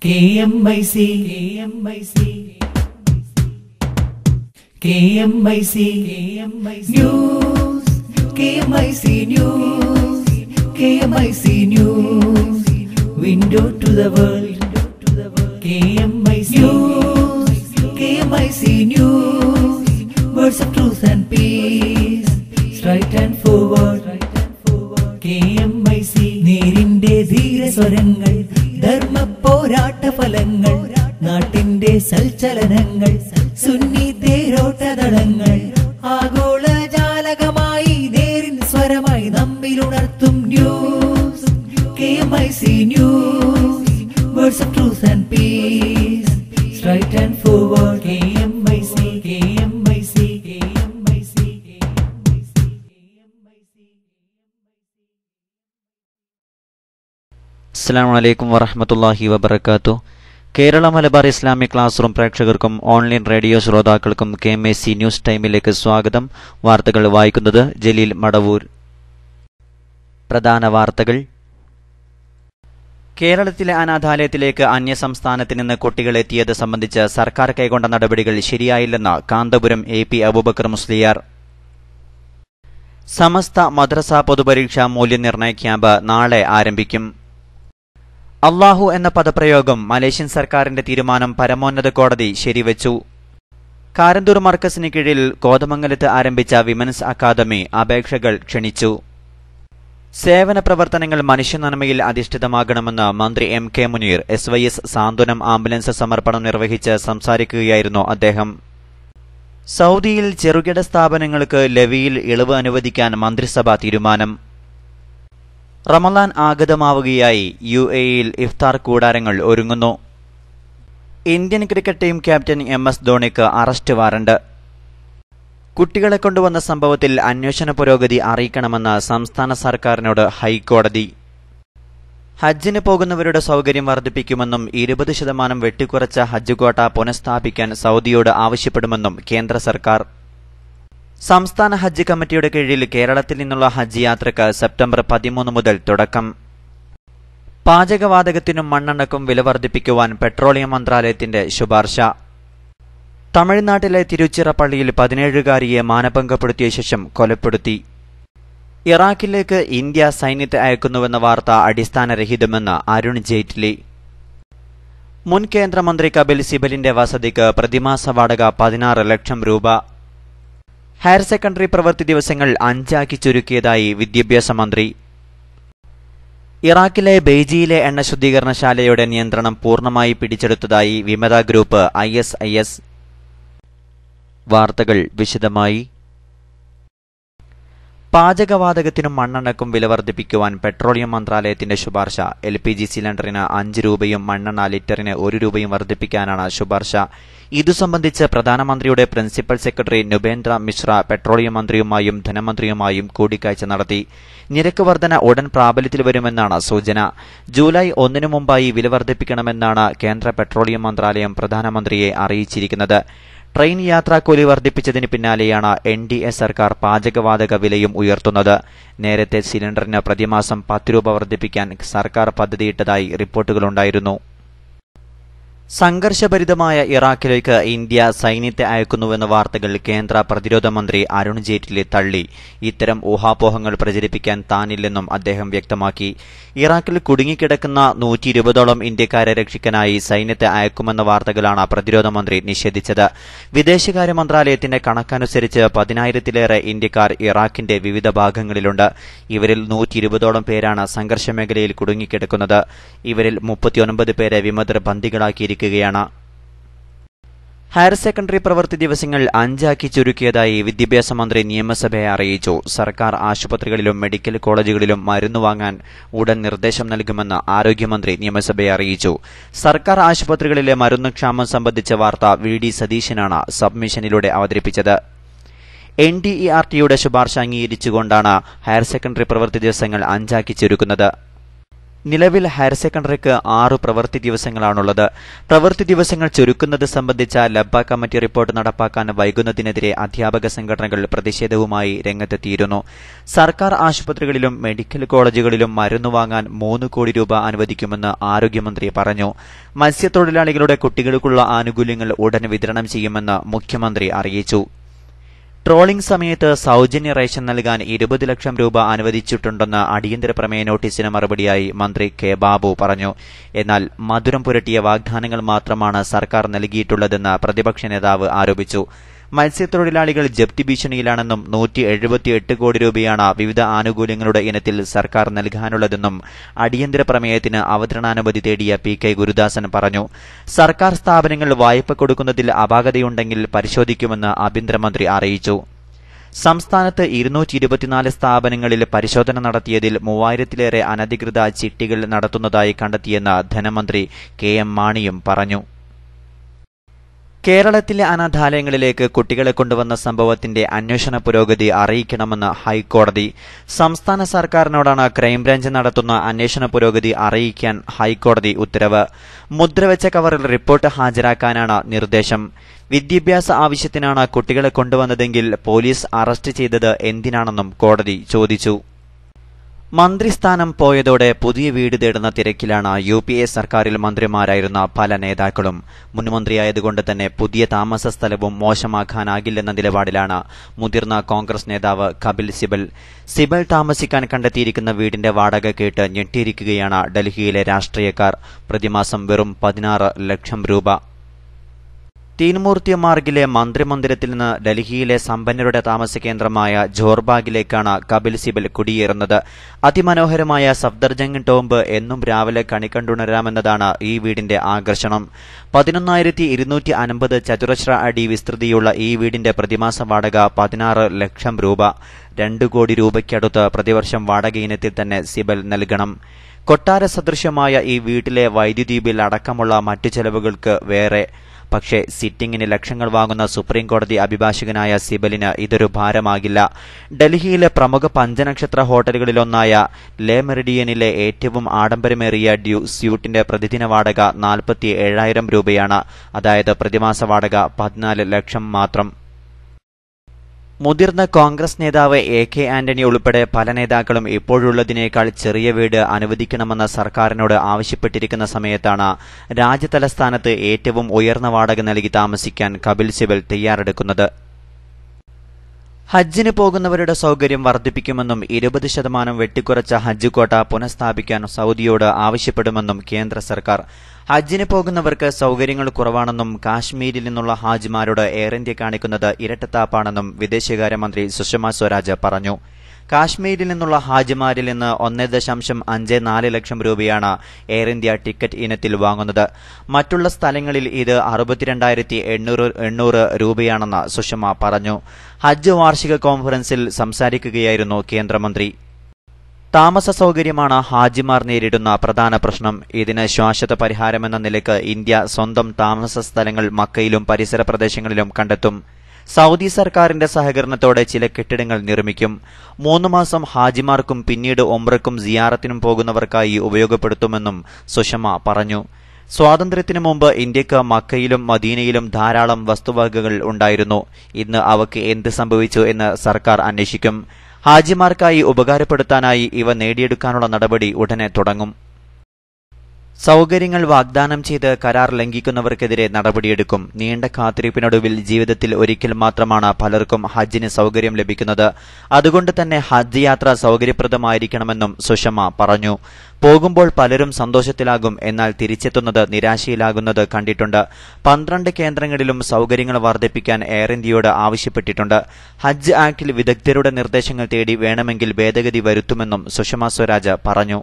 KMIC News, KMIC News, KMIC News, window to the world, KMIC News, KMIC News, words of truth and peace, straight and forward, KMIC, നേരിന്റെ ധീരസ്വരങ്ങൾ, ധർമ്മ പോരാട്ട ഫലങ്ങൾ, നാട്ടിന്റെ സൽചലനങ്ങൾ, സുന്നി തേരോട്ടതടങ്ങൾ, ആഗോള ജാലകമായി നേരിൻ സ്വരമായി നമ്മിലുണർത്തും news, KMIC news, words of truth and peace, straight and forward, KMIC, KMIC, KMIC, KMIC. അസ്സലാമു അലൈക്കും വറഹ്മത്തുള്ളാഹി വബറകാതുഹു. Kerala Malabar Islamic class room പ്രേക്ഷകർക്കും ഓൺലൈൻ റേഡിയോ ശ്രോതാക്കൾക്കും KMIC ന്യൂസ് ടൈമിലേക്ക് സ്വാഗതം. വാർത്തകൾ വായിക്കുന്നത് ജലീൽ മടവൂർ. പ്രധാന വാർത്തകൾ. കേരളത്തിലെ അനാഥാലയത്തിലേക്ക് അന്യസംസ്ഥാനത്ത് നിന്ന് കുട്ടികളെത്തിയത് സംബന്ധിച്ച് സർക്കാർ കൈക്കൊണ്ട നടപടികൾ ശരിയായില്ലെന്ന് കാന്തപുരം AP അബൂബക്കർ മുസ്ലിയാർ. സമസ്ത മദ്രസ പൊതുപരീക്ഷാ മൂല്യനിർണ്ണയ ക്യാമ്പ് നാളെ ആരംഭിക്കും. അല്ലാഹു എന്ന പദപ്രയോഗം മലേഷ്യൻ സർക്കാരിന്റെ തീരുമാനം പരമോന്നത കോടതി ശരിവച്ചു. കാരന്തൂർ മർക്കസിന് കീഴിൽ കോതമംഗലത്ത് ആരംഭിച്ച വിമൻസ് അക്കാദമി അപേക്ഷകൾ ക്ഷണിച്ചു. സേവന പ്രവർത്തനങ്ങൾ മനുഷ്യനന്മയിൽ അധിഷ്ഠിതമാകണമെന്ന് മന്ത്രി MK മുനീർ SYS സാന്ത്വനം ആംബുലൻസ് സമർപ്പണം നിർവഹിച്ച് സംസാരിക്കുകയായിരുന്നു അദ്ദേഹം. സൗദിയിൽ ചെറുകിട സ്ഥാപനങ്ങൾക്ക് ലെവിയിൽ ഇളവ് അനുവദിക്കാൻ മന്ത്രിസഭ തീരുമാനം. റമളാൻ ആഗതമാവുകയായി UAEയിൽ ഇഫ്താർ കൂടാരങ്ങൾ ഒരുങ്ങുന്നു. Indian cricket team captain MS ധോണിക്ക് അറസ്റ്റ് വാറണ്ട്. കുട്ടികളെ കൊണ്ടുവന്ന സംഭവത്തിൽ അന്വേഷണ പുരോഗതി അറിയിക്കണമെന്ന് സംസ്ഥാന സർക്കാരിനോട് ഹൈക്കോടതി. ഹജ്ജിന് പോകുന്നവരുടെ സൗകര്യം വർദ്ധിപ്പിക്കുമെന്നും 20% വെട്ടിക്കുറച്ച ഹജ്ജ് ക്വാട്ട പുനഃസ്ഥാപിക്കാൻ സൗദിയോട് ആവശ്യപ്പെടുമെന്നും കേന്ദ്ര സർക്കാർ. സംസ്ഥാന ഹജ്ജ് കമ്മിറ്റിയുടെ കീഴിൽ കേരളത്തിൽ നിന്നുള്ള ഹജ്ജ് യാത്രയ്ക്ക് സെപ്റ്റംബർ 13 മുതൽ തുടക്കം. പാചകവാതകത്തിനും മണ്ണെണ്ണയ്ക്കും വില വർദ്ധിപ്പിക്കുവാൻ പെട്രോളിയം മന്ത്രാലയത്തിന്റെ ശുപാർശ. തമിഴ്നാട്ടിലെ തിരുച്ചിറപ്പള്ളിയിൽ 17-കാരിയെ മാനഭംഗപ്പെടുത്തിയ ശേഷം കൊലപ്പെടുത്തി. ഇറാഖിലേക്ക് ഇന്ത്യ സൈന്യത്തെ അയക്കുന്നുവെന്ന വാർത്ത അടിസ്ഥാനരഹിതമെന്ന് അരുൺ ജെയ്റ്റ്ലി. മുൻ കേന്ദ്രമന്ത്രി കപിൽ സിബലിന്റെ വസതിക്ക് പ്രതിമാസ വാടക 16 ലക്ഷം രൂപ. ഹയർ സെക്കൻഡറി പ്രവൃത്തി ദിവസങ്ങൾ 5 ആക്കി ചുരുക്കിയതായി വിദ്യാഭ്യാസ മന്ത്രി. ഇറാഖിലെ ബെയ്ജിയിലെ എണ്ണ ശുദ്ധീകരണശാലയുടെ നിയന്ത്രണം പൂർണ്ണമായി പിടിച്ചെടുത്തതായി വിമത ഗ്രൂപ്പ് ISIS. വാർത്തകൾ വിശദമായി. പാചകവാതകത്തിനും മണ്ണെണ്ണയ്ക്കും വില വർദ്ധിപ്പിക്കുവാൻ പെട്രോളിയം മന്ത്രാലയത്തിന്റെ ശുപാർശ. LPG സിലിണ്ടറിന് 5 രൂപയും മണ്ണെണ്ണ ലിറ്ററിന് 1 രൂപയും വർദ്ധിപ്പിക്കാനാണ് ശുപാർശ. ഇതു സംബന്ധിച്ച് പ്രധാനമന്ത്രിയുടെ പ്രിൻസിപ്പൽ സെക്രട്ടറി നുപേന്ദ്ര മിശ്ര പെട്രോളിയം മന്ത്രിയുമായും ധനമന്ത്രിയുമായും കൂടിക്കാഴ്ച നടത്തി. നിരക്ക് വർധന ഉടൻ പ്രാബല്യത്തിൽ വരുമെന്നാണ് സൂചന. ജൂലൈ 1 മുമ്പായി വില വർദ്ധിപ്പിക്കണമെന്നാണ് കേന്ദ്ര പെട്രോളിയം മന്ത്രാലയം പ്രധാനമന്ത്രിയെ അറിയിച്ചിരിക്കുന്നത്. ട്രെയിൻ യാത്രാക്കൂലി വർദ്ധിപ്പിച്ചതിന് പിന്നാലെയാണ് NDA സർക്കാർ പാചകവാതക വിലയും ഉയർത്തുന്നത്. നേരത്തെ സിലിണ്ടറിന് പ്രതിമാസം 10 രൂപ വർദ്ധിപ്പിക്കാൻ സർക്കാർ പദ്ധതിയിട്ടതായി റിപ്പോർട്ടുകളുണ്ടായിരുന്നു. സംഘർഷഭരിതമായ ഇറാഖിലേക്ക് ഇന്ത്യ സൈന്യത്തെ അയക്കുന്നുവെന്ന വാർത്തകൾ കേന്ദ്ര പ്രതിരോധ മന്ത്രി അരുൺ ജെയ്റ്റ്ലി തള്ളി. ഇത്തരം ഊഹാപോഹങ്ങൾ പ്രചരിപ്പിക്കാൻ താനില്ലെന്നും അദ്ദേഹം വ്യക്തമാക്കി. ഇറാഖിൽ കുടുങ്ങിക്കിടക്കുന്ന 120ഓളം ഇന്ത്യക്കാരെ രക്ഷിക്കാനായി സൈന്യത്തെ അയക്കുമെന്ന വാർത്തകളാണ് പ്രതിരോധ മന്ത്രി നിഷേധിച്ചത്. വിദേശകാര്യ മന്ത്രാലയത്തിന്റെ കണക്കനുസരിച്ച് 10,000-ലേറെ ഇന്ത്യക്കാർ ഇറാഖിന്റെ വിവിധ ഭാഗങ്ങളിലുണ്ട്. ഇവരിൽ 120ഓളം പേരാണ് സംഘർഷമേഖലയിൽ കുടുങ്ങിക്കിടക്കുന്നത്. ഇവരിൽ 39 പേരെ വിമതർ ബന്ദികളാക്കിയിരിക്കുകയാണ്. ഹയർ സെക്കൻഡറി പ്രവൃത്തി ദിവസങ്ങൾ 5 ആക്കി ചുരുക്കിയതായി വിദ്യാഭ്യാസ മന്ത്രി നിയമസഭയെ അറിയിച്ചു. സർക്കാർ ആശുപത്രികളിലും മെഡിക്കൽ കോളേജുകളിലും മരുന്ന് വാങ്ങാൻ ഉടൻ നിർദ്ദേശം നൽകുമെന്ന് ആരോഗ്യമന്ത്രി നിയമസഭയെ അറിയിച്ചു. സർക്കാർ ആശുപത്രികളിലെ മരുന്ന് ക്ഷാമം സംബന്ധിച്ച വാർത്ത VD സതീശനാണ് സബ്മിഷനിലൂടെ അവതരിപ്പിച്ചത്. NDERTയുടെ ശുപാർശ അംഗീകരിച്ചുകൊണ്ടാണ് ഹയർ സെക്കൻഡറി പ്രവൃത്തി ദിവസങ്ങൾ 5 ആക്കി ചുരുക്കുന്നത്. നിലവിൽ ഹയർ സെക്കൻഡറിക്ക് 6 പ്രവൃത്തി ദിവസങ്ങളാണുള്ളത്. പ്രവൃത്തി ദിവസങ്ങൾ ചുരുക്കുന്നത് സംബന്ധിച്ച ലബ്ബ കമ്മിറ്റി റിപ്പോർട്ട് നടപ്പാക്കാൻ വൈകുന്നതിനെതിരെ അധ്യാപക സംഘടനകൾ പ്രതിഷേധവുമായി രംഗത്തെത്തിയിരുന്നു. സർക്കാർ ആശുപത്രികളിലും മെഡിക്കൽ കോളേജുകളിലും മരുന്ന് വാങ്ങാൻ 3 കോടി രൂപ അനുവദിക്കുമെന്ന് ആരോഗ്യമന്ത്രി പറഞ്ഞു. മത്സ്യത്തൊഴിലാളികളുടെ കുട്ടികൾക്കുള്ള ആനുകൂല്യങ്ങൾ ഉടൻ വിതരണം ചെയ്യുമെന്ന് മുഖ്യമന്ത്രി അറിയിച്ചു. ട്രോളിംഗ് സമയത്ത് സൌജന്യ റേഷൻ നൽകാൻ 20 ലക്ഷം രൂപ അനുവദിച്ചിട്ടുണ്ടെന്ന് അടിയന്തര പ്രമേയ നോട്ടീസിന് മറുപടിയായി മന്ത്രി കെ ബാബു പറഞ്ഞു. എന്നാൽ മധുരം പുരട്ടിയ വാഗ്ദാനങ്ങൾ മാത്രമാണ് സർക്കാർ നൽകിയിട്ടുള്ളതെന്ന് പ്രതിപക്ഷ നേതാവ് ആരോപിച്ചു. മത്സ്യത്തൊഴിലാളികൾ ജപ്തി ഭീഷണിയിലാണെന്നും 178 കോടി രൂപയാണ് വിവിധ ആനുകൂല്യങ്ങളുടെ ഇനത്തിൽ സർക്കാർ നൽകാനുള്ളതെന്നും അടിയന്തര പ്രമേയത്തിന് അവതരണാനുമതി തേടിയ പി കെ ഗുരുദാസൻ പറഞ്ഞു. സർക്കാർ സ്ഥാപനങ്ങൾ വായ്പ കൊടുക്കുന്നതിൽ അപാകതയുണ്ടെങ്കിൽ പരിശോധിക്കുമെന്ന് ആഭ്യന്തരമന്ത്രി അറിയിച്ചു. സംസ്ഥാനത്ത് 224 സ്ഥാപനങ്ങളിൽ പരിശോധന നടത്തിയതിൽ 3000-ലേറെ അനധികൃത ചിട്ടികൾ നടത്തുന്നതായി കണ്ടെത്തിയെന്ന് ധനമന്ത്രി കെ എം മാണിയും പറഞ്ഞു. കേരളത്തിലെ അനാഥാലയങ്ങളിലേക്ക് കുട്ടികളെ കൊണ്ടുവന്ന സംഭവത്തിന്റെ അന്വേഷണ പുരോഗതി അറിയിക്കണമെന്ന് ഹൈക്കോടതി. സംസ്ഥാന സർക്കാരിനോടാണ് ക്രൈംബ്രാഞ്ച് നടത്തുന്ന അന്വേഷണ പുരോഗതി അറിയിക്കാൻ ഹൈക്കോടതി ഉത്തരവ്. മുദ്രവെച്ച കവറിൽ റിപ്പോർട്ട് ഹാജരാക്കാനാണ് നിർദ്ദേശം. വിദ്യാഭ്യാസ ആവശ്യത്തിനാണ് കുട്ടികളെ കൊണ്ടുവന്നതെങ്കിൽ പോലീസ് അറസ്റ്റ് ചെയ്തത് എന്തിനാണെന്നും കോടതി ചോദിച്ചു. മന്ത്രിസ്ഥാനം പോയതോടെ പുതിയ വീട് തേടുന്ന തിരക്കിലാണ് UPA സർക്കാരിൽ മന്ത്രിമാരായിരുന്ന പല നേതാക്കളും. മുൻമന്ത്രിയായതുകൊണ്ട് തന്നെ പുതിയ താമസ സ്ഥലവും മോശമാക്കാനാകില്ലെന്ന നിലപാടിലാണ് മുതിർന്ന കോൺഗ്രസ് നേതാവ് കപിൽ സിബൽ. സിബൽ താമസിക്കാൻ കണ്ടെത്തിയിരിക്കുന്ന വീടിന്റെ വാടക കേട്ട് ഞെട്ടിയിരിക്കുകയാണ് ഡൽഹിയിലെ രാഷ്ട്രീയക്കാർ. പ്രതിമാസം വെറും 16 ലക്ഷം രൂപ. തീൻമൂർത്തി മാർഗിലെ മന്ത്രിമന്ദിരത്തിൽ നിന്ന് ഡൽഹിയിലെ സമ്പന്നരുടെ താമസ കേന്ദ്രമായ ജോർബാഗിലേക്കാണ് കപിൽ സിബൽ കുടിയേറുന്നത്. അതിമനോഹരമായ സഫ്ദർജംഗ് ടോംബ് എന്നും രാവിലെ കണികണ്ടുണരാമെന്നതാണ് ഈ വീടിന്റെ ആകർഷണം. 11,250 ചതുരശ്ര അടി വിസ്തൃതിയുള്ള ഈ വീടിന്റെ പ്രതിമാസ വാടക 16 ലക്ഷം രൂപ. 2 കോടി രൂപയ്ക്കടുത്ത് പ്രതിവർഷം വാടക ഇനത്തിൽ തന്നെ സിബൽ നൽകണം. കൊട്ടാര സദൃശ്യമായ ഈ വീട്ടിലെ വൈദ്യുതി ബിൽ അടക്കമുള്ള മറ്റു ചെലവുകൾക്ക് വേറെ. പക്ഷേ സിറ്റിംഗിന് ലക്ഷങ്ങൾ വാങ്ങുന്ന സുപ്രീംകോടതി അഭിഭാഷകനായ സിബലിന് ഇതൊരു ഭാരമാകില്ല. ഡൽഹിയിലെ പ്രമുഖ പഞ്ചനക്ഷത്ര ഹോട്ടലുകളിലൊന്നായ ലെ മെറിഡിയനിലെ ഏറ്റവും ആഡംബരമേറിയ ഡ്യൂ സ്യൂട്ടിന്റെ പ്രതിദിന വാടക 47,000 രൂപയാണ്. അതായത് പ്രതിമാസ വാടക 14 ലക്ഷം മാത്രം. മുതിർന്ന കോൺഗ്രസ് നേതാവ് AK ആന്റണി ഉൾപ്പെടെ പല നേതാക്കളും ഇപ്പോഴുള്ളതിനേക്കാൾ ചെറിയ വീട് അനുവദിക്കണമെന്ന സർക്കാരിനോട് ആവശ്യപ്പെട്ടിരിക്കുന്ന സമയത്താണ് രാജ്യതലസ്ഥാനത്ത് ഏറ്റവും ഉയർന്ന വാടക നൽകി താമസിക്കാൻ കപിൽ സിബൽ തയ്യാറെടുക്കുന്നത്. ഹജ്ജിന് പോകുന്നവരുടെ സൌകര്യം വർദ്ധിപ്പിക്കുമെന്നും 20% വെട്ടിക്കുറച്ച ഹജ്ജ് കോട്ട പുനഃസ്ഥാപിക്കാൻ സൌദിയോട് ആവശ്യപ്പെടുമെന്നും കേന്ദ്ര സർക്കാർ. ഹജ്ജിന് പോകുന്നവർക്ക് സൌകര്യങ്ങൾ കുറവാണെന്നും കാശ്മീരിൽ നിന്നുള്ള ഹാജിമാരോട് എയർ ഇന്ത്യ കാണിക്കുന്നത് ഇരട്ടത്താപ്പാണെന്നും വിദേശകാര്യമന്ത്രി സുഷമ സ്വരാജ് പറഞ്ഞു. കാശ്മീരിൽ നിന്നുള്ള ഹാജിമാരിൽ നിന്ന് 1.54 ലക്ഷം രൂപയാണ് എയർ ഇന്ത്യ ടിക്കറ്റ് ഇനത്തിൽ വാങ്ങുന്നത്. മറ്റുള്ള സ്ഥലങ്ങളിൽ ഇത് 62,800 രൂപയാണെന്ന് സുഷമ പറഞ്ഞു. ഹജ്ജ് വാർഷിക കോൺഫറൻസിൽ സംസാരിക്കുകയായിരുന്നു കേന്ദ്രമന്ത്രി. താമസ സൌകര്യമാണ് ഹാജിമാർ നേരിടുന്ന പ്രധാന പ്രശ്നം. ഇതിന് ശാശ്വത പരിഹാരമെന്ന നിലയ്ക്ക് ഇന്ത്യ സ്വന്തം താമസ സ്ഥലങ്ങൾ മക്കയിലും പരിസര പ്രദേശങ്ങളിലും കണ്ടെത്തും. സൌദി സർക്കാരിന്റെ സഹകരണത്തോടെ ചില കെട്ടിടങ്ങൾ നിർമ്മിക്കും. 3 മാസം ഹാജിമാർക്കും പിന്നീട് ഉംറയ്ക്കും സിയാറത്തിനും പോകുന്നവർക്കായി ഉപയോഗപ്പെടുത്തുമെന്നും സുഷമ പറഞ്ഞു. സ്വാതന്ത്ര്യത്തിനു മുമ്പ് ഇന്ത്യക്ക് മക്കയിലും മദീനയിലും ധാരാളം വസ്തുവകകൾ ഉണ്ടായിരുന്നു. ഇന്ന് അവയ്ക്ക് എന്ത് സംഭവിച്ചു എന്ന് സർക്കാർ അന്വേഷിക്കും. ഹാജിമാർക്കായി ഉപകാരപ്പെടുത്താനായി ഇവ നേടിയെടുക്കാനുള്ള നടപടി ഉടനെ തുടങ്ങും. സൌകര്യങ്ങൾ വാഗ്ദാനം ചെയ്ത് കരാർ ലംഘിക്കുന്നവർക്കെതിരെ നടപടിയെടുക്കും. നീണ്ട കാത്തിരിപ്പിനൊടുവിൽ ജീവിതത്തിൽ ഒരിക്കൽ മാത്രമാണ് പലർക്കും ഹജ്ജിന് സൌകര്യം ലഭിക്കുന്നത്. അതുകൊണ്ട് തന്നെ ഹജ്ജ് യാത്ര സൌകര്യപ്രദമായിരിക്കണമെന്നും സുഷമ പറഞ്ഞു. പോകുമ്പോൾ പലരും സന്തോഷത്തിലാകും, എന്നാൽ തിരിച്ചെത്തുന്നത് നിരാശയിലാകുന്നത് കണ്ടിട്ടുണ്ട്. 12 കേന്ദ്രങ്ങളിലും സൌകര്യങ്ങൾ വർദ്ധിപ്പിക്കാൻ എയർ ഇന്ത്യയോട് ആവശ്യപ്പെട്ടിട്ടുണ്ട്. ഹജ്ജ് ആക്ടിൽ വിദഗ്ധരുടെ നിർദ്ദേശങ്ങൾ തേടി വേണമെങ്കിൽ ഭേദഗതി വരുത്തുമെന്നും സുഷമ സ്വരാജ് പറഞ്ഞു.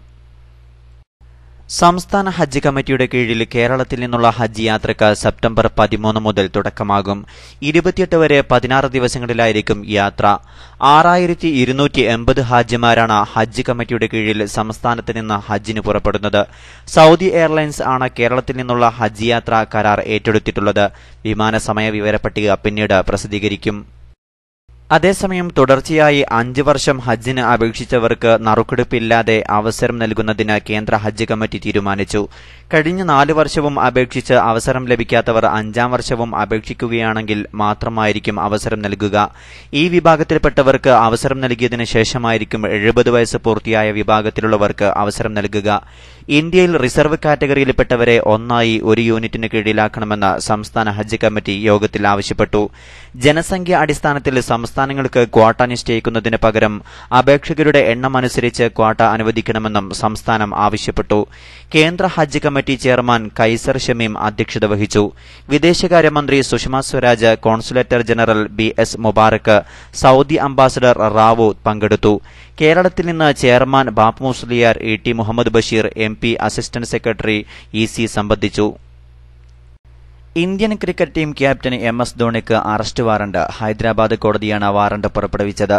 സംസ്ഥാന ഹജ്ജ് കമ്മിറ്റിയുടെ കീഴിൽ കേരളത്തിൽ നിന്നുള്ള ഹജ്ജ് യാത്രയ്ക്ക് സെപ്റ്റംബർ 13 മുതൽ തുടക്കമാകും. 28 വരെ 16 ദിവസങ്ങളിലായിരിക്കും യാത്ര. 6,280 ഹാജിമാരാണ് ഹജ്ജ് കമ്മിറ്റിയുടെ കീഴിൽ സംസ്ഥാനത്ത് നിന്ന് ഹജ്ജിന് പുറപ്പെടുന്നത്. സൌദി എയർലൈൻസ് ആണ് കേരളത്തിൽ നിന്നുള്ള ഹജ്ജ് യാത്ര കരാർ ഏറ്റെടുത്തിട്ടുള്ളത്. വിമാന സമയ വിവരപ്പട്ടിക പിന്നീട് പ്രസിദ്ധീകരിക്കും. അതേസമയം തുടർച്ചയായി 5 വർഷം ഹജ്ജിന് അപേക്ഷിച്ചവർക്ക് നറുക്കെടുപ്പില്ലാതെ അവസരം നൽകുന്നതിന് കേന്ദ്ര ഹജ്ജ് കമ്മിറ്റി തീരുമാനിച്ചു. കഴിഞ്ഞ 4 വർഷവും അപേക്ഷിച്ച് അവസരം ലഭിക്കാത്തവർ 5ാം വർഷവും അപേക്ഷിക്കുകയാണെങ്കിൽ മാത്രമായിരിക്കും അവസരം നൽകുക. ഈ വിഭാഗത്തിൽപ്പെട്ടവർക്ക് അവസരം നൽകിയതിനു ശേഷമായിരിക്കും 70 വയസ്സ് പൂർത്തിയായ വിഭാഗത്തിലുള്ളവർക്ക് അവസരം നൽകുക. ഇന്ത്യയിൽ റിസർവ് കാറ്റഗറിയിൽപ്പെട്ടവരെ ഒന്നായി ഒരു യൂണിറ്റിന് കീഴിലാക്കണമെന്ന് സംസ്ഥാന ഹജ്ജ് കമ്മിറ്റി യോഗത്തിൽ ആവശ്യപ്പെട്ടു. ജനസംഖ്യ അടിസ്ഥാനത്തിൽ സംസ്ഥാനങ്ങൾക്ക് ക്വാട്ട നിശ്ചയിക്കുന്നതിന് പകരം അപേക്ഷകരുടെ എണ്ണമനുസരിച്ച് ക്വാട്ട അനുവദിക്കണമെന്നും സംസ്ഥാനം ആവശ്യപ്പെട്ടു. കേന്ദ്ര ഹജ്ജ് കമ്മിറ്റി ചെയർമാൻ കൈസർ ഷമീം അധ്യക്ഷത വഹിച്ചു. വിദേശകാര്യമന്ത്രി Sushma Swaraj, consulate general BS Mubarak, Saudi ambassador Rao പങ്കെടുത്തു. കേരളത്തിൽ നിന്ന് chairman Bapu Musliyar, ET Muhammad Basheer MP, assistant secretary EC സംബന്ധിച്ചു. Indian cricket team captain MS ധോണിക്ക് അറസ്റ്റ് വാറണ്ട്. ഹൈദരാബാദ് കോടതിയാണ് വാറണ്ട് പുറപ്പെടുവിച്ചത്.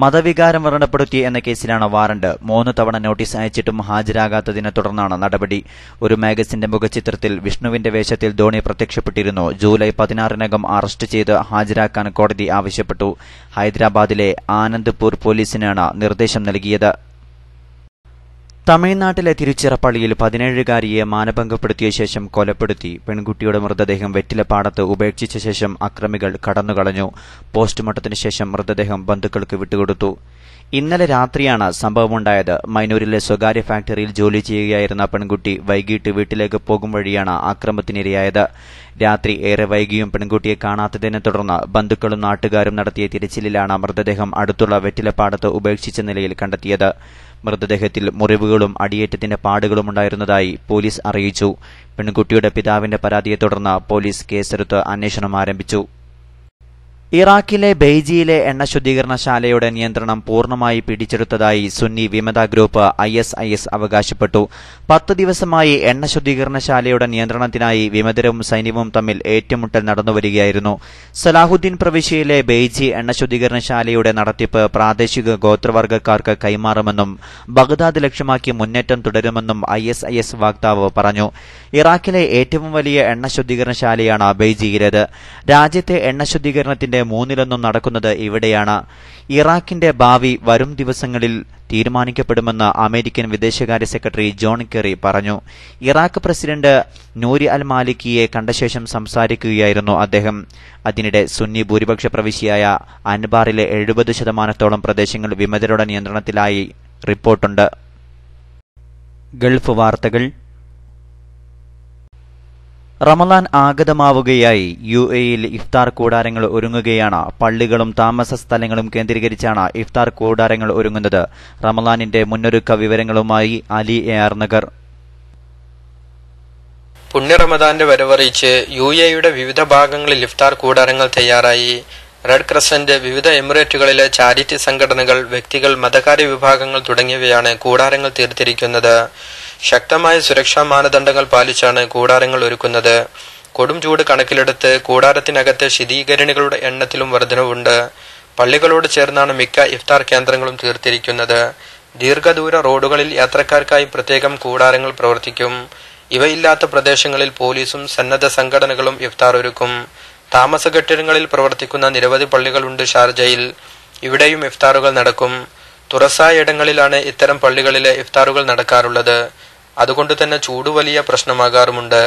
മതവികാരം വ്രണപ്പെടുത്തി എന്ന കേസിലാണ് വാറണ്ട്. 3 തവണ നോട്ടീസ് അയച്ചിട്ടും ഹാജരാകാത്തതിനെ തുടർന്നാണ് നടപടി. ഒരു മാഗസിന്റെ മുഖചിത്രത്തിൽ വിഷ്ണുവിന്റെ വേഷത്തിൽ ധോണി പ്രത്യക്ഷപ്പെട്ടിരുന്നു. ജൂലൈ 16-നകം അറസ്റ്റ് ചെയ്ത് ഹാജരാക്കാൻ കോടതി ആവശ്യപ്പെട്ടു. ഹൈദരാബാദിലെ ആനന്ദ്പൂർ പോലീസിനാണ് നിർദ്ദേശം നൽകിയത്. തമിഴ്നാട്ടിലെ തിരുച്ചിറപ്പള്ളിയിൽ 17-കാരിയെ മാനഭംഗപ്പെടുത്തിയ ശേഷം കൊലപ്പെടുത്തി. പെൺകുട്ടിയുടെ മൃതദേഹം വെറ്റിലപ്പാടത്ത് ഉപേക്ഷിച്ച ശേഷം അക്രമികൾ കടന്നുകളഞ്ഞു. പോസ്റ്റ്മോർട്ടത്തിന് ശേഷം മൃതദേഹം ബന്ധുക്കൾക്ക് വിട്ടുകൊടുത്തു. ഇന്നലെ രാത്രിയാണ് സംഭവമുണ്ടായത്. മൈനൂരിലെ സ്വകാര്യ ഫാക്ടറിയിൽ ജോലി ചെയ്യുകയായിരുന്ന പെൺകുട്ടി വൈകിട്ട് വീട്ടിലേക്ക് പോകും വഴിയാണ് അക്രമത്തിനിരയായത്. രാത്രി ഏറെ വൈകിയും പെൺകുട്ടിയെ കാണാത്തതിനെ തുടർന്ന് ബന്ധുക്കളും നാട്ടുകാരും നടത്തിയ തിരച്ചിലിലാണ് മൃതദേഹം അടുത്തുള്ള വെറ്റിലപ്പാടത്ത് ഉപേക്ഷിച്ച നിലയിൽ കണ്ടെത്തിയത്. മൃതദേഹത്തിൽ മുറിവുകളും അടിയേറ്റത്തിന്റെ പാടുകളുമുണ്ടായിരുന്നതായി പോലീസ് അറിയിച്ചു. പെൺകുട്ടിയുടെ പിതാവിന്റെ പരാതിയെ തുടർന്ന് പോലീസ് കേസെടുത്ത് അന്വേഷണം ആരംഭിച്ചു. ഇറാഖിലെ ബെയ്ജിയിലെ എണ്ണ ശുദ്ധീകരണശാലയുടെ നിയന്ത്രണം പൂർണ്ണമായി പിടിച്ചെടുത്തതായി സുന്നി വിമത ഗ്രൂപ്പ് ISIS അവകാശപ്പെട്ടു. 10 ദിവസമായി എണ്ണ ശുദ്ധീകരണശാലയുടെ നിയന്ത്രണത്തിനായി വിമതരും സൈന്യവും തമ്മിൽ ഏറ്റുമുട്ടൽ നടന്നുവരികയായിരുന്നു. സലാഹുദ്ദീൻ പ്രവിശ്യയിലെ ബെയ്ജി എണ്ണ ശുദ്ധീകരണശാലയുടെ നടത്തിപ്പ് പ്രാദേശിക ഗോത്രവർഗ്ഗക്കാർക്ക് കൈമാറുമെന്നും ബഗ്ദാദ് ലക്ഷ്യമാക്കി മുന്നേറ്റം തുടരുമെന്നും ISIS വക്താവ് പറഞ്ഞു. ഇറാഖിലെ ഏറ്റവും വലിയ എണ്ണ ശുദ്ധീകരണശാലയാണ് ബെയ്ജിയിലേത്. രാജ്യത്തെ എണ്ണ ശുദ്ധീകരണത്തിന്റെ 1/3 നടക്കുന്നത് ഇവിടെയാണ്. ഇറാഖിന്റെ ഭാവി വരും ദിവസങ്ങളിൽ തീരുമാനിക്കപ്പെടുമെന്ന് അമേരിക്കൻ വിദേശകാര്യ സെക്രട്ടറി ജോൺ കെറി പറഞ്ഞു. ഇറാഖ് പ്രസിഡന്റ് നൂരി അൽ മാലിക്കിയെ കണ്ട ശേഷം സംസാരിക്കുകയായിരുന്നു അദ്ദേഹം. അതിനിടെ സുന്നി ഭൂരിപക്ഷ പ്രവിശ്യയായ അൻബാറിലെ 70% പ്രദേശങ്ങൾ വിമതരുടെ നിയന്ത്രണത്തിലായി റിപ്പോർട്ടുണ്ട്. ഗൾഫ് വാർത്തകൾ. റമദാൻ ആഗതമാവുകയായി. UAEയിൽ ഇഫ്താർ കൂടാരങ്ങൾ ഒരുങ്ങുകയാണ്. പള്ളികളും താമസ സ്ഥലങ്ങളും കേന്ദ്രീകരിച്ചാണ് ഇഫ്താർ കൂടാരങ്ങൾ ഒരുങ്ങുന്നത്. റമദാനിന്റെ മുന്നൊരുക്ക വിവരങ്ങളുമായി അലി AR നഗർ. പുണ്യ റമദാന്റെ വരവറിയിച്ച് UAEയുടെ വിവിധ ഭാഗങ്ങളിൽ ഇഫ്താർ കൂടാരങ്ങൾ തയ്യാറായി. റെഡ് ക്രസന്റ്, വിവിധ എമിറേറ്റുകളിലെ ചാരിറ്റി സംഘടനകൾ, വ്യക്തികൾ, മതകാര്യ വിഭാഗങ്ങൾ തുടങ്ങിയവയാണ് കൂടാരങ്ങൾ തീർത്തിരിക്കുന്നത്. ശക്തമായ സുരക്ഷാ മാനദണ്ഡങ്ങൾ പാലിച്ചാണ് കൂടാരങ്ങൾ ഒരുക്കുന്നത്. കൊടും ചൂട് കണക്കിലെടുത്ത് കൂടാരത്തിനകത്തെ ശീതീകരണികളുടെ എണ്ണത്തിലും വർധനവുണ്ട്. പള്ളികളോട് ചേർന്നാണ് മിക്ക ഇഫ്താർ കേന്ദ്രങ്ങളും തീർത്തിരിക്കുന്നത്. ദീർഘദൂര റോഡുകളിൽ യാത്രക്കാർക്കായി പ്രത്യേകം കൂടാരങ്ങൾ പ്രവർത്തിക്കും. ഇവയില്ലാത്ത പ്രദേശങ്ങളിൽ പോലീസും സന്നദ്ധ സംഘടനകളും ഇഫ്താർ ഒരുക്കും. താമസ കെട്ടിടങ്ങളിൽ പ്രവർത്തിക്കുന്ന നിരവധി പള്ളികളുണ്ട് ഷാർജയിൽ. ഇവിടെയും ഇഫ്താറുകൾ നടക്കും. തുറസായ ഇടങ്ങളിലാണ് ഇത്തരം പള്ളികളിലെ ഇഫ്താറുകൾ നടക്കാറുള്ളത്. അതുകൊണ്ട് തന്നെ ചൂട് വലിയ പ്രശ്നമാകാറുമുണ്ട്.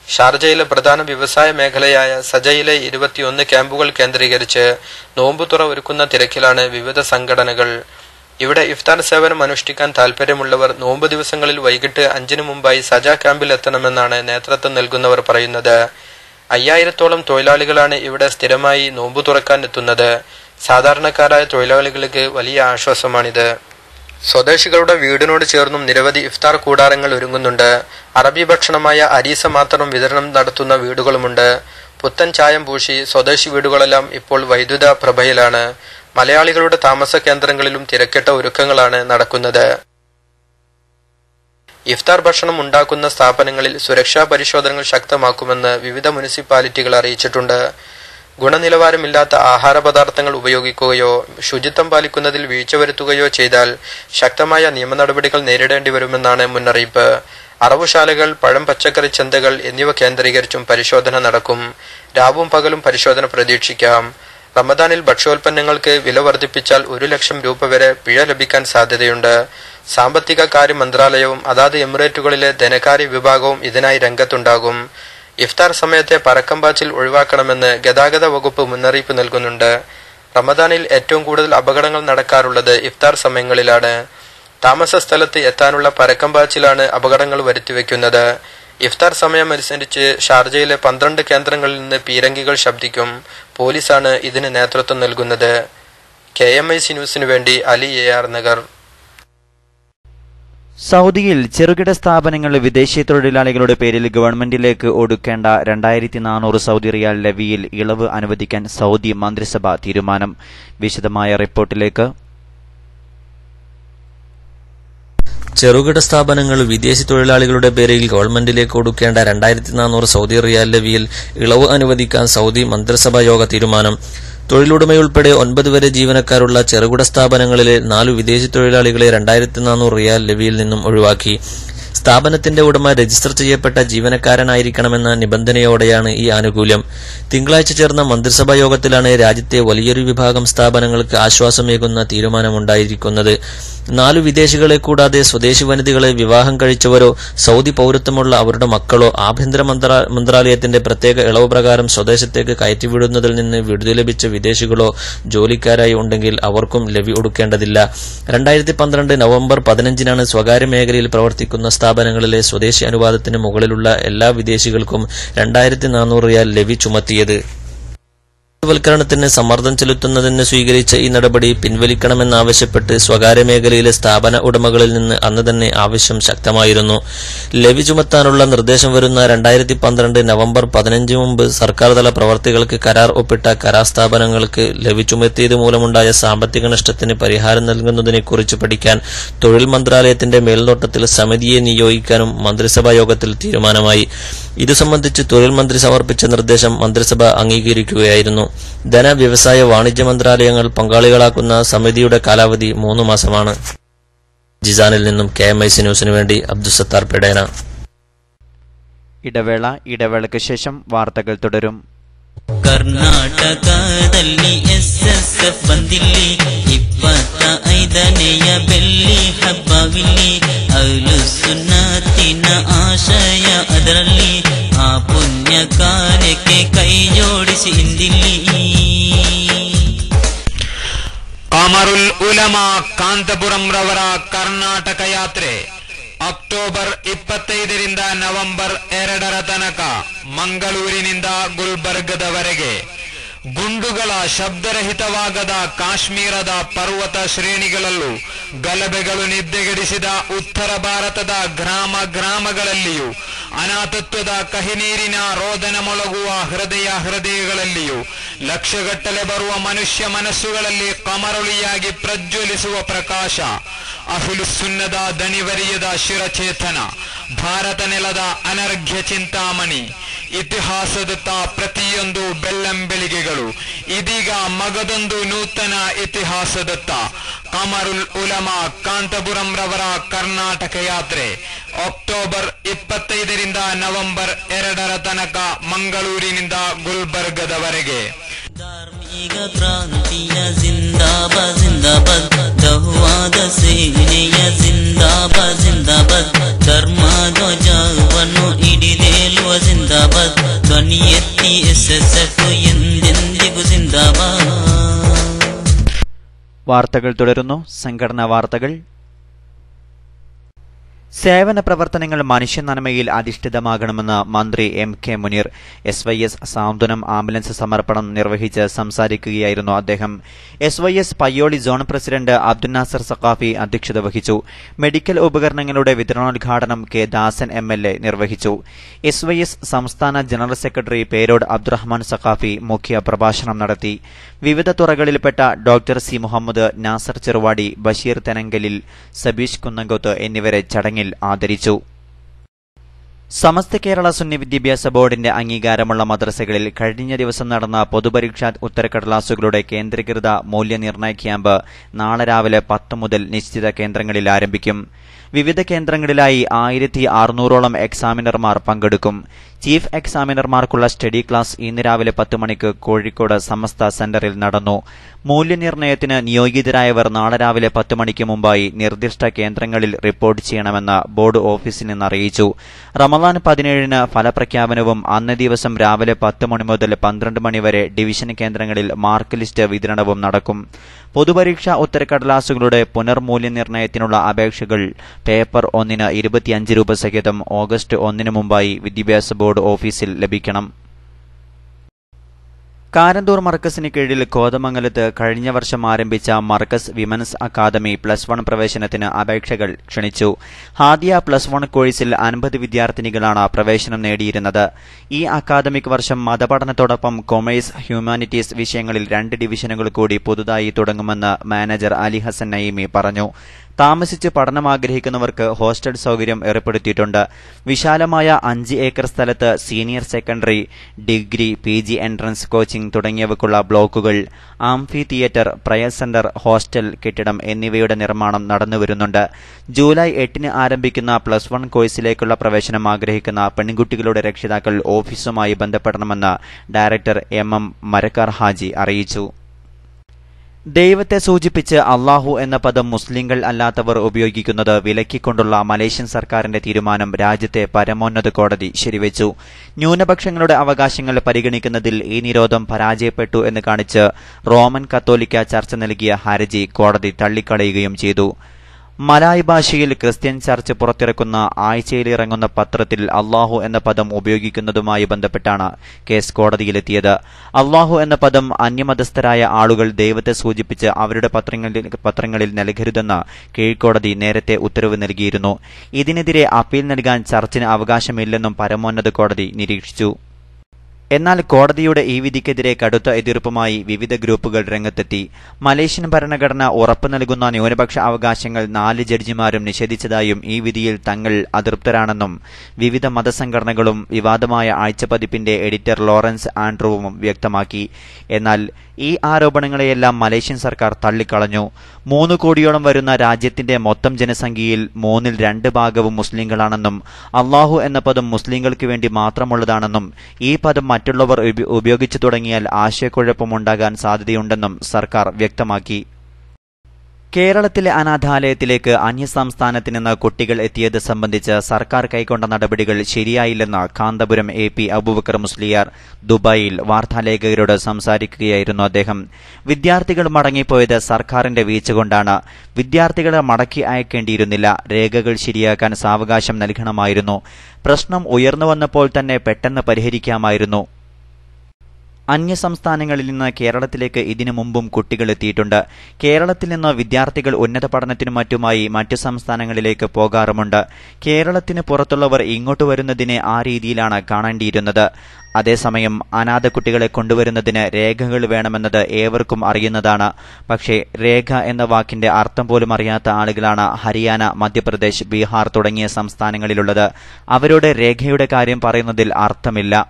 ഷാർജയിലെ പ്രധാന വ്യവസായ മേഖലയായ സജയിലെ 21 ക്യാമ്പുകൾ കേന്ദ്രീകരിച്ച് നോമ്പുതുറ ഒരുക്കുന്ന തിരക്കിലാണ് വിവിധ സംഘടനകൾ. ഇവിടെ ഇഫ്താർ സേവനം അനുഷ്ഠിക്കാൻ താൽപര്യമുള്ളവർ നോമ്പ് ദിവസങ്ങളിൽ വൈകിട്ട് 5-ന് മുമ്പായി സജ ക്യാമ്പിൽ എത്തണമെന്നാണ് നേതൃത്വം നൽകുന്നവർ പറയുന്നത്. 5000-ഓളം തൊഴിലാളികളാണ് ഇവിടെ സ്ഥിരമായി നോമ്പു തുറക്കാൻ എത്തുന്നത്. സാധാരണക്കാരായ തൊഴിലാളികൾക്ക് വലിയ ആശ്വാസമാണിത്. സ്വദേശികളുടെ വീടിനോട് ചേർന്നും നിരവധി ഇഫ്താർ കൂടാരങ്ങൾ ഒരുങ്ങുന്നുണ്ട്. അറബി ഭക്ഷണമായ അരീസ മാത്രം വിതരണം നടത്തുന്ന വീടുകളുമുണ്ട്. പുത്തൻ ചായം പൂശി സ്വദേശി വീടുകളെല്ലാം ഇപ്പോൾ വൈദ്യുത പ്രഭയിലാണ്. മലയാളികളുടെ താമസ കേന്ദ്രങ്ങളിലും തിരക്കിട്ട ഒരുക്കങ്ങളാണ് നടക്കുന്നത്. ഇഫ്താർ ഭക്ഷണം ഉണ്ടാക്കുന്ന സ്ഥാപനങ്ങളിൽ സുരക്ഷാ പരിശോധനകൾ ശക്തമാക്കുമെന്ന് വിവിധ മുനിസിപ്പാലിറ്റികൾ അറിയിച്ചിട്ടുണ്ട്. ഗുണനിലവാരമില്ലാത്ത ആഹാര പദാർത്ഥങ്ങൾ ഉപയോഗിക്കുകയോ ശുചിത്വം പാലിക്കുന്നതിൽ വീഴ്ച വരുത്തുകയോ ചെയ്താൽ ശക്തമായ നിയമ നടപടികൾ നേരിടേണ്ടി വരുമെന്നാണ് മുന്നറിയിപ്പ്. അറവുശാലകൾ, പഴം പച്ചക്കറി ചന്തകൾ എന്നിവ കേന്ദ്രീകരിച്ചും പരിശോധന നടക്കും. രാവും പകലും പരിശോധന പ്രതീക്ഷിക്കാം. റമദാനിൽ ഭക്ഷ്യോൽപ്പന്നങ്ങൾക്ക് വില വർദ്ധിപ്പിച്ചാൽ 1 ലക്ഷം രൂപ വരെ പിഴ ലഭിക്കാൻ സാധ്യതയുണ്ട്. സാമ്പത്തിക കാര്യ മന്ത്രാലയവും അതാത് എമിറേറ്റുകളിലെ ധനകാര്യ വിഭാഗവും ഇതിനായി രംഗത്തുണ്ടാകും. ഇഫ്താർ സമയത്തെ പരക്കംപാച്ചിൽ ഒഴിവാക്കണമെന്ന് ഗതാഗത വകുപ്പ് മുന്നറിയിപ്പ് നൽകുന്നുണ്ട്. റമദാനിൽ ഏറ്റവും കൂടുതൽ അപകടങ്ങൾ നടക്കാറുള്ളത് ഇഫ്താർ സമയങ്ങളിലാണ്. താമസ സ്ഥലത്ത് എത്താനുള്ള പരക്കംപാച്ചിലാണ് അപകടങ്ങൾ വരുത്തിവെക്കുന്നത്. ഇഫ്താർ സമയം അനുസരിച്ച് ഷാർജയിലെ 12 കേന്ദ്രങ്ങളിൽ നിന്ന് പീരങ്കികൾ ശബ്ദിക്കും. പോലീസാണ് ഇതിന് നേതൃത്വം നൽകുന്നത്. KMIC ന്യൂസിനു വേണ്ടി അലി AR നഗർ. സൗദിയിൽ ചെറുകിട സ്ഥാപനങ്ങൾ വിദേശി തൊഴിലാളികളുടെ പേരിൽ ഗവൺമെന്റിലേക്ക് ഒടുക്കേണ്ട 2400 സൗദി റിയാൽ ലെവിയിൽ ഇളവ് അനുവദിക്കാൻ സൗദി മന്ത്രിസഭ തീരുമാനം. വിശദമായ റിപ്പോർട്ടിലേക്ക്. ചെറുകിട സ്ഥാപനങ്ങൾ വിദേശി തൊഴിലാളികളുടെ പേരിൽ ഗവൺമെന്റിലേക്ക് ഒടുക്കേണ്ട 2400 സൗദി റിയാൽ ലെവിയിൽ ഇളവ് അനുവദിക്കാൻ സൗദി മന്ത്രിസഭാ യോഗ തീരുമാനം. തൊഴിലുടമയുൾപ്പെടെ 9 വരെ ജീവനക്കാരുള്ള ചെറുകിട സ്ഥാപനങ്ങളിലെ 4 വിദേശി തൊഴിലാളികളെ 2400 റിയാൽ ലെവിയിൽ നിന്നും ഒഴിവാക്കി. സ്ഥാപനത്തിന്റെ ഉടമ രജിസ്റ്റർ ചെയ്യപ്പെട്ട ജീവനക്കാരനായിരിക്കണമെന്ന നിബന്ധനയോടെയാണ് ഈ ആനുകൂല്യം. തിങ്കളാഴ്ച ചേർന്ന മന്ത്രിസഭാ യോഗത്തിലാണ് രാജ്യത്തെ വലിയൊരു വിഭാഗം സ്ഥാപനങ്ങൾക്ക് ആശ്വാസമേകുന്ന തീരുമാനമുണ്ടായിരിക്കുന്നത്. 4 വിദേശികളെ കൂടാതെ സ്വദേശി വനിതകളെ വിവാഹം കഴിച്ചവരോ സൗദി പൌരത്വമുള്ള അവരുടെ മക്കളോ ആഭ്യന്തര മന്ത്രാലയത്തിന്റെ പ്രത്യേക ഇളവ് പ്രകാരം സ്വദേശത്തേക്ക് കയറ്റിവിടുന്നതിൽ നിന്ന് വിടുതി ലഭിച്ച വിദേശികളോ ജോലിക്കാരായി ഉണ്ടെങ്കിൽ അവർക്കും ലെവി ഒടുക്കേണ്ടതില്ല. 2012 നവംബർ 15-നാണ് സ്വകാര്യ മേഖലയിൽ പ്രവർത്തിക്കുന്ന സ്ഥാപനങ്ങളിലെ സ്വദേശി അനുപാതത്തിന് മുകളിലുള്ള എല്ലാ വിദേശികൾക്കും 2400 റിയാൽ ലെവി ചുമത്തിയത്. വൽക്കരണത്തിന് സമ്മർദ്ദം ചെലുത്തുന്നതിന് സ്വീകരിച്ച ഈ നടപടി പിൻവലിക്കണമെന്നാവശ്യപ്പെട്ട് സ്വകാര്യ മേഖലയിലെ സ്ഥാപന ഉടമകളിൽ നിന്ന് അന്ന് തന്നെ ആവശ്യം ശക്തമായിരുന്നു. ലെവി ചുമത്താനുള്ള നിർദ്ദേശം വരുന്ന 2012 നവംബർ 15 മുമ്പ് സർക്കാർ തല പ്രവർത്തികൾക്ക് കരാർ ഒപ്പിട്ട കരാർ സ്ഥാപനങ്ങൾക്ക് ലെവി ചുമത്തിയത് മൂലമുണ്ടായ സാമ്പത്തിക നഷ്ടത്തിന് പരിഹാരം നൽകുന്നതിനെക്കുറിച്ച് പഠിക്കാൻ തൊഴിൽ മന്ത്രാലയത്തിന്റെ മേൽനോട്ടത്തിൽ സമിതിയെ നിയോഗിക്കാനും മന്ത്രിസഭാ യോഗത്തിൽ തീരുമാനമായി. ഇതു സംബന്ധിച്ച് തൊഴിൽ മന്ത്രി സമർപ്പിച്ച നിർദ്ദേശം മന്ത്രിസഭ അംഗീകരിക്കുകയായിരുന്നു. ധന, വ്യവസായ, വാണിജ്യ മന്ത്രാലയങ്ങൾ പങ്കാളികളാക്കുന്ന സമിതിയുടെ കാലാവധി 3 മാസമാണ്. ജിസാനിൽ നിന്നും KMIC ന്യൂസിനു വേണ്ടി അബ്ദുസത്താർ പെടേന. ഇടവേളയ്ക്ക് ശേഷം വാർത്തകൾ തുടരും. ಕರ್ನಾಟಕದಲ್ಲಿ SSF ಬಂದಿಲ್ಲಿ 25ನೆಯ ಬೆಳ್ಳಿ ಹಬ್ಬವಿಲ್ಲಿ ಅಹ್ಲು ಸುನ್ನತಿನ ಆಶಯ ಅದರಲ್ಲಿ ಆ ಪುಣ್ಯ ಕಾರ್ಯಕ್ಕೆ ಕೈ ಜೋಡಿಸಿ ಇಂದಿಲ್ಲಿ ಕಮರುಲ್ ಉಲಮಾ ಕಾಂತಪುರಂ ರವರ ಕರ್ನಾಟಕ ಯಾತ್ರೆ ಅಕ್ಟೋಬರ್ 25ರಿಂದ ನವೆಂಬರ್ 2ರ ತನಕ ಮಂಗಳೂರಿನಿಂದ ಗುಲ್ಬರ್ಗದವರೆಗೆ. ಗುಂಡುಗಳ ಶಬ್ದರಹಿತವಾಗದ ಕಾಶ್ಮೀರದ ಪರ್ವತ ಶ್ರೇಣಿಗಳಲ್ಲೂ ಗಲಭೆಗಳು ನಿದ್ದೆಗೆಡಿಸಿದ ಉತ್ತರ ಭಾರತದ ಗ್ರಾಮಗಳಲ್ಲಿಯೂ ಅನಾಥತ್ವದ ಕಹಿನೀರಿನ ರೋದನ ಮೊಳಗುವ ಹೃದಯಗಳಲ್ಲಿಯೂ ಲಕ್ಷಗಟ್ಟಲೆ ಬರುವ ಮನುಷ್ಯ ಮನಸ್ಸುಗಳಲ್ಲಿ ಕಮರುಳಿಯಾಗಿ ಪ್ರಜ್ವಲಿಸುವ ಪ್ರಕಾಶ ಅಹ್ಲು ಸುನ್ನದ ದಣಿವರಿಯದ ಶಿರಚೇತನ, ಭಾರತ ನೆಲದ ಅನರ್ಘ್ಯ ಚಿಂತಾಮಣಿ, ಇತಿಹಾಸದತ್ತ ಪ್ರತಿಯೊಂದು ಬೆಳ್ಳಂಬೆಳಿಗೆಗಳು. ಇದೀಗ ಮಗದೊಂದು ನೂತನ ಇತಿಹಾಸದತ್ತ ಕಮರುಲ್ ಉಲಮಾ ಕಾಂತಪುರಂ ರವರ ಕರ್ನಾಟಕ ಯಾತ್ರೆ ಅಕ್ಟೋಬರ್ 25ರಿಂದ ನವೆಂಬರ್ 2ರ ತನಕ ಮಂಗಳೂರಿನಿಂದ ಗುಲ್ಬರ್ಗದವರೆಗೆ. ಧಾರ್ಮಿಕ ಕ್ರಾಂತಿಯ ಜಿಂದಾಬಾದ್ ಜಿಂದಾಬಾದ್, ಬಹುವಾದ ಸೇನೆಯ ಜಿಂದಾಬಾದ್ ಜಿಂದಾಬಾದ್, ಧರ್ಮಧ್ವಜವನ್ನು ಹಿಡಿದೇಳುವ ಜಿಂದಾಬಾದ್, ಧ್ವನಿ ಎತ್ತಿ SSF ಎಂದೆಂದಿಗೂ ಜಿಂದಾಬಾದ್. വാർത്തകൾ തുടരുന്നു. സംഘടനാ വാർത്തകൾ. സേവന പ്രവർത്തനങ്ങൾ മനുഷ്യ നന്മയിൽ അധിഷ്ഠിതമാകണമെന്ന് മന്ത്രി MK മുനീർ. SYS സാന്ത്വനം ആംബുലൻസ് സമർപ്പണം നിർവഹിച്ച് സംസാരിക്കുകയായിരുന്നു അദ്ദേഹം. SYS Payyoli zone president Abdul Nasar Saqafi അധ്യക്ഷത വഹിച്ചു. മെഡിക്കൽ ഉപകരണങ്ങളുടെ വിതരണോദ്ഘാടനം K ദാസൻ MLA നിർവഹിച്ചു. SYS സംസ്ഥാന ജനറൽ സെക്രട്ടറി പേരോട് അബ്ദുറഹ്മാൻ സഖാഫി മുഖ്യ പ്രഭാഷണം നടത്തി. വിവിധ തുറകളിൽപ്പെട്ട ഡോക്ടർ C മുഹമ്മദ്, നാസർ ചെറുവാടി, ബഷീർ തെനങ്കലിൽ, സബീഷ് കുന്നങ്കോത്ത് എന്നിവരെ ചടങ്ങിൽ ആദരിച്ചു. സമസ്ത കേരള സുന്നി വിദ്യാഭ്യാസ ബോർഡിന്റെ അംഗീകാരമുള്ള മദ്രസകളിൽ കഴിഞ്ഞ ദിവസം നടന്ന പൊതുപരീക്ഷാ ഉത്തരക്കടലാസുകളുടെ കേന്ദ്രീകൃത മൂല്യനിർണ്ണയ ക്യാമ്പ് നാളെ രാവിലെ 10 മുതൽ നിശ്ചിത കേന്ദ്രങ്ങളിൽ ആരംഭിക്കും. വിവിധ കേന്ദ്രങ്ങളിലായി 1600ഓളം എക്സാമിനർമാർ പങ്കെടുക്കും. ചീഫ് എക്സാമിനർമാർക്കുള്ള സ്റ്റഡി ക്ലാസ് ഇന്ന് രാവിലെ 10 മണിക്ക് കോഴിക്കോട് സമസ്ത സെന്ററിൽ നടന്നു. മൂല്യനിർണ്ണയത്തിന് നിയോഗിതരായവർ നാളെ രാവിലെ 10 മണിക്ക് മുമ്പായി നിർദ്ദിഷ്ട കേന്ദ്രങ്ങളിൽ റിപ്പോർട്ട് ചെയ്യണമെന്ന് ബോർഡ് ഓഫീസിൽ നിന്ന് അറിയിച്ചു. റമദാൻ 17-ന് ഫലപ്രഖ്യാപനവും അന്നേ ദിവസം രാവിലെ 10 മണി മുതൽ 12 മണി വരെ ഡിവിഷൻ കേന്ദ്രങ്ങളിൽ മാർക്ക് ലിസ്റ്റ് വിതരണവും നടക്കും. പൊതുപരീക്ഷാ ഉത്തരക്കടലാസുകളുടെ പുനർമൂല്യനിർണ്ണയത്തിനുള്ള അപേക്ഷകൾ പേപ്പർ 1-ന് 25 രൂപ സഹിതം ഓഗസ്റ്റ് 1-ന് മുമ്പായി വിദ്യാഭ്യാസ ബോർഡ് ഓഫീസിൽ ലഭിക്കണം. കാരന്തൂർ മർക്കസിന് കീഴിൽ കോതമംഗലത്ത് കഴിഞ്ഞ വർഷം ആരംഭിച്ച മർക്കസ് വിമൻസ് അക്കാദമി +1 പ്രവേശനത്തിന് അപേക്ഷകൾ ക്ഷണിച്ചു. ഹാദിയ +1 കോഴ്സിൽ 50 വിദ്യാർത്ഥിനികളാണ് പ്രവേശനം നേടിയിരുന്നത്. ഈ അക്കാദമിക് വർഷം മതപഠനത്തോടൊപ്പം കൊമേഴ്സ്, ഹ്യൂമാനിറ്റീസ് വിഷയങ്ങളിൽ 2 ഡിവിഷനുകൾ കൂടി പുതുതായി തുടങ്ങുമെന്ന് മാനേജർ അലി ഹസൻ നഈമി പറഞ്ഞു. താമസിച്ച് പഠനം ആഗ്രഹിക്കുന്നവർക്ക് ഹോസ്റ്റൽ സൗകര്യം ഏർപ്പെടുത്തിയിട്ടുണ്ട്. വിശാലമായ 5 ഏക്കർ സ്ഥലത്ത് senior secondary, degree, PG entrance coaching തുടങ്ങിയവയ്ക്കുള്ള ബ്ലോക്കുകൾ, amphitheatre, prayer centre, hostel കെട്ടിടം എന്നിവയുടെ നിർമ്മാണം നടന്നുവരുന്നുണ്ട്. ജൂലൈ 8-ന് ആരംഭിക്കുന്ന +1 കോഴ്സിലേക്കുള്ള പ്രവേശനം ആഗ്രഹിക്കുന്ന പെൺകുട്ടികളുടെ രക്ഷിതാക്കൾ ഓഫീസുമായി ബന്ധപ്പെടണമെന്ന് ഡയറക്ടർ MM മരക്കാർ ഹാജി അറിയിച്ചു. ദൈവത്തെ സൂചിപ്പിച്ച് അള്ളാഹു എന്ന പദം മുസ്ലിങ്ങൾ അല്ലാത്തവർ ഉപയോഗിക്കുന്നത് വിലക്കിക്കൊണ്ടുള്ള മലേഷ്യൻ സർക്കാരിന്റെ തീരുമാനം രാജ്യത്തെ പരമോന്നത കോടതി ശരിവച്ചു. ന്യൂനപക്ഷങ്ങളുടെ അവകാശങ്ങൾ പരിഗണിക്കുന്നതിൽ ഈ നിരോധം പരാജയപ്പെട്ടു എന്ന് കാണിച്ച് റോമൻ കത്തോലിക്ക ചർച്ച് നൽകിയ ഹർജി കോടതി തള്ളിക്കളയുകയും ചെയ്തു. മലായ് ഭാഷയിൽ ക്രിസ്ത്യൻ ചർച്ച് പുറത്തിറക്കുന്ന ആഴ്ചയിലിറങ്ങുന്ന പത്രത്തിൽ അള്ളാഹു എന്ന പദം ഉപയോഗിക്കുന്നതുമായി ബന്ധപ്പെട്ടാണ് കേസ് കോടതിയിലെത്തിയത്. അള്ളാഹു എന്ന പദം അന്യമതസ്ഥരായ ആളുകൾ ദൈവത്തെ സൂചിപ്പിച്ച് അവരുടെ പത്രങ്ങളിൽ നൽകരുതെന്ന് കീഴ്ക്കോടതി നേരത്തെ ഉത്തരവ് നൽകിയിരുന്നു. ഇതിനെതിരെ അപ്പീൽ നൽകാൻ ചർച്ചിന് അവകാശമില്ലെന്നും പരമോന്നത കോടതി നിരീക്ഷിച്ചു. എന്നാൽ കോടതിയുടെ ഈ വിധിക്കെതിരെ കടുത്ത എതിർപ്പുമായി വിവിധ ഗ്രൂപ്പുകൾ രംഗത്തെത്തി. മലേഷ്യൻ ഭരണഘടന ഉറപ്പു നൽകുന്ന ന്യൂനപക്ഷ അവകാശങ്ങൾ 4 ജഡ്ജിമാരും നിഷേധിച്ചതായും ഈ വിധിയിൽ തങ്ങൾ അതൃപ്തരാണെന്നും വിവിധ മതസംഘടനകളും വിവാദമായ ആഴ്ചപ്പതിപ്പിന്റെ എഡിറ്റർ ലോറൻസ് ആൻഡ്രൂവും വ്യക്തമാക്കി. എന്നാൽ ഈ ആരോപണങ്ങളെയെല്ലാം മലേഷ്യൻ സർക്കാർ തള്ളിക്കളഞ്ഞു. 3 കോടിയോളം വരുന്ന രാജ്യത്തിന്റെ മൊത്തം ജനസംഖ്യയിൽ 2/3 ഭാഗവും മുസ്ലിങ്ങളാണെന്നും അള്ളാഹു എന്ന പദം മുസ്ലിങ്ങൾക്ക് വേണ്ടി മാത്രമുള്ളതാണെന്നും ഈ പദം മറ്റുള്ളവർ ഉപയോഗിച്ചു തുടങ്ങിയാൽ ആശയക്കുഴപ്പമുണ്ടാകാൻ സാധ്യതയുണ്ടെന്നും സർക്കാർ വ്യക്തമാക്കി. കേരളത്തിലെ അനാഥാലയത്തിലേക്ക് അന്യസംസ്ഥാനത്ത് നിന്ന് കുട്ടികൾ എത്തിയത് സംബന്ധിച്ച് സർക്കാർ കൈക്കൊണ്ട നടപടികൾ ശരിയായില്ലെന്ന് കാന്തപുരം AP അബൂബക്കർ മുസ്ലിയാർ ദുബായിൽ വാർത്താലേഖകരോട് സംസാരിക്കുകയായിരുന്നു അദ്ദേഹം. വിദ്യാർത്ഥികൾ മടങ്ങിപ്പോയത് സർക്കാരിന്റെ വീഴ്ച കൊണ്ടാണ്. വിദ്യാർത്ഥികളെ മടക്കി അയക്കേണ്ടിയിരുന്നില്ല. രേഖകൾ ശരിയാക്കാൻ സാവകാശം നൽകണമായിരുന്നു. പ്രശ്നം ഉയർന്നു വന്നപ്പോൾ തന്നെ പെട്ടെന്ന് പരിഹരിക്കാമായിരുന്നു. അന്യസംസ്ഥാനങ്ങളിൽ നിന്ന് കേരളത്തിലേക്ക് ഇതിനു മുമ്പും കുട്ടികൾ എത്തിയിട്ടുണ്ട്. കേരളത്തിൽ നിന്ന് വിദ്യാർത്ഥികൾ ഉന്നത പഠനത്തിനും മറ്റുമായി മറ്റു സംസ്ഥാനങ്ങളിലേക്ക് പോകാറുമുണ്ട്. കേരളത്തിന് പുറത്തുള്ളവർ ഇങ്ങോട്ട് വരുന്നതിനെ ആ രീതിയിലാണ് കാണേണ്ടിയിരുന്നത്. അതേസമയം അനാഥ കുട്ടികളെ കൊണ്ടുവരുന്നതിന് രേഖകൾ വേണമെന്നത് ഏവർക്കും അറിയുന്നതാണ്. പക്ഷേ രേഖ എന്ന വാക്കിന്റെ അർത്ഥം പോലും അറിയാത്ത ആളുകളാണ് ഹരിയാന, മധ്യപ്രദേശ്, ബീഹാർ തുടങ്ങിയ സംസ്ഥാനങ്ങളിലുള്ളത്. അവരോട് രേഖയുടെ കാര്യം പറയുന്നതിൽ അർത്ഥമില്ല.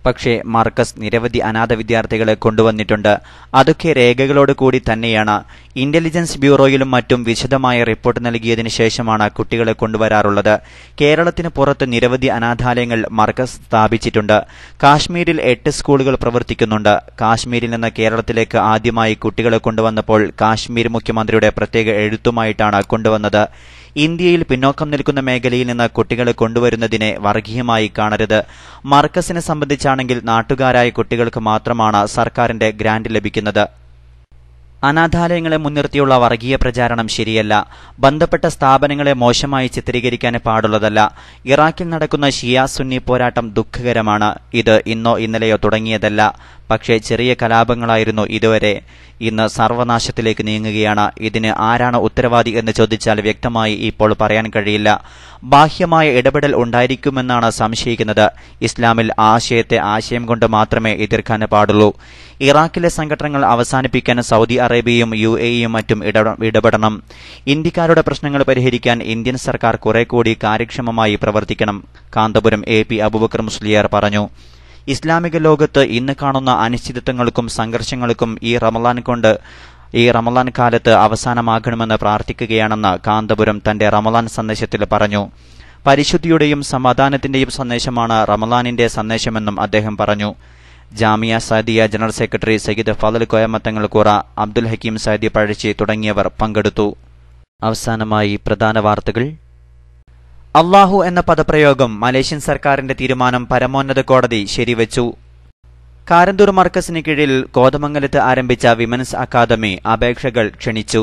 പക്ഷേ മർക്കസ് നിരവധി അനാഥ വിദ്യാർത്ഥികളെ കൊണ്ടുവന്നിട്ടുണ്ട്. അതൊക്കെ രേഖകളോട് കൂടി തന്നെയാണ്. ഇന്റലിജൻസ് ബ്യൂറോയിലും മറ്റും വിശദമായ റിപ്പോർട്ട് നൽകിയതിനു ശേഷമാണ് കുട്ടികളെ കൊണ്ടുവരാറുള്ളത്. കേരളത്തിന് പുറത്ത് നിരവധി അനാഥാലയങ്ങൾ മർക്കസ് സ്ഥാപിച്ചിട്ടുണ്ട്. കാശ്മീരിൽ 8 സ്കൂളുകൾ പ്രവർത്തിക്കുന്നുണ്ട്. കാശ്മീരിൽ നിന്ന് കേരളത്തിലേക്ക് ആദ്യമായി കുട്ടികളെ കൊണ്ടുവന്നപ്പോൾ കാശ്മീർ മുഖ്യമന്ത്രിയുടെ പ്രത്യേക എഴുത്തുമായിട്ടാണ് കൊണ്ടുവന്നത്. ഇന്ത്യയിൽ പിന്നോക്കം നിൽക്കുന്ന മേഖലയിൽ നിന്ന് കുട്ടികളെ കൊണ്ടുവരുന്നതിനെ വർഗീയമായി കാണരുത്. മർക്കസിനെ സംബന്ധിച്ചാണെങ്കിൽ നാട്ടുകാരായ കുട്ടികൾക്ക് മാത്രമാണ് സർക്കാരിന്റെ ഗ്രാന്റ് ലഭിക്കുന്നത്. അനാഥാലയങ്ങളെ മുൻനിർത്തിയുള്ള വർഗീയ പ്രചാരണം ശരിയല്ല. ബന്ധപ്പെട്ട സ്ഥാപനങ്ങളെ മോശമായി ചിത്രീകരിക്കാൻ പാടുള്ളതല്ല. ഇറാഖിൽ നടക്കുന്ന ഷിയ സുന്നി പോരാട്ടം ദുഃഖകരമാണ്. ഇത് ഇന്നോ ഇന്നലെയോ തുടങ്ങിയതല്ല. പക്ഷേ ചെറിയ കലാപങ്ങളായിരുന്നു ഇതുവരെ. ഇന്ന് സർവനാശത്തിലേക്ക് നീങ്ങുകയാണ്. ഇതിന് ആരാണ് ഉത്തരവാദി എന്ന് ചോദിച്ചാൽ വ്യക്തമായി ഇപ്പോൾ പറയാൻ കഴിയില്ല. ബാഹ്യമായ ഇടപെടൽ ഉണ്ടായിരിക്കുമെന്നാണ് സംശയിക്കുന്നത്. ഇസ്ലാമിൽ ആശയത്തെ ആശയം കൊണ്ട് മാത്രമേ എതിർക്കാൻ പാടുള്ളൂ. ഇറാഖിലെ സംഘടനകൾ അവസാനിപ്പിക്കാൻ സൗദി അറേബ്യയും UAEയും മറ്റും ഇടപെടണം. ഇന്ത്യക്കാരുടെ പ്രശ്നങ്ങൾ പരിഹരിക്കാൻ ഇന്ത്യൻ സർക്കാർ കുറെ കൂടി കാര്യക്ഷമമായി പ്രവർത്തിക്കണം. കാന്തപുരം AP അബൂബക്കർ മുസ്ലിയാർ പറഞ്ഞു. ഇസ്ലാമിക ലോകത്ത് ഇന്ന് കാണുന്ന അനിശ്ചിതത്വങ്ങൾക്കും സംഘർഷങ്ങൾക്കും ഈ റമളാൻ കാലത്ത് അവസാനമാകണമെന്ന് പ്രാർത്ഥിക്കുകയാണെന്ന് കാന്തപുരം തന്റെ റമളാൻ സന്ദേശത്തിൽ പറഞ്ഞു. പരിശുദ്ധിയുടെയും സമാധാനത്തിന്റെയും സന്ദേശമാണ് റമളാനിന്റെ സന്ദേശമെന്നും അദ്ദേഹം പറഞ്ഞു. ജാമിയ സാദിയ ജനറൽ സെക്രട്ടറി സയ്യിദ് ഫളൽ കോയമത്തങ്ങൾ കൂറ, അബ്ദുൽ ഹക്കീം സാദി പഴശ്ശി തുടങ്ങിയവർ പങ്കെടുത്തു. അവസാനമായി പ്രധാന വാർത്തകൾ. അല്ലാഹു എന്ന പദപ്രയോഗം മലേഷ്യൻ സർക്കാരിന്റെ തീരുമാനം പരമോന്നത കോടതി ശരിവച്ചു. കാരന്തൂർ മർക്കസിന് കീഴിൽ കോതമംഗലത്ത് ആരംഭിച്ച വിമൻസ് അക്കാദമി അപേക്ഷകൾ ക്ഷണിച്ചു.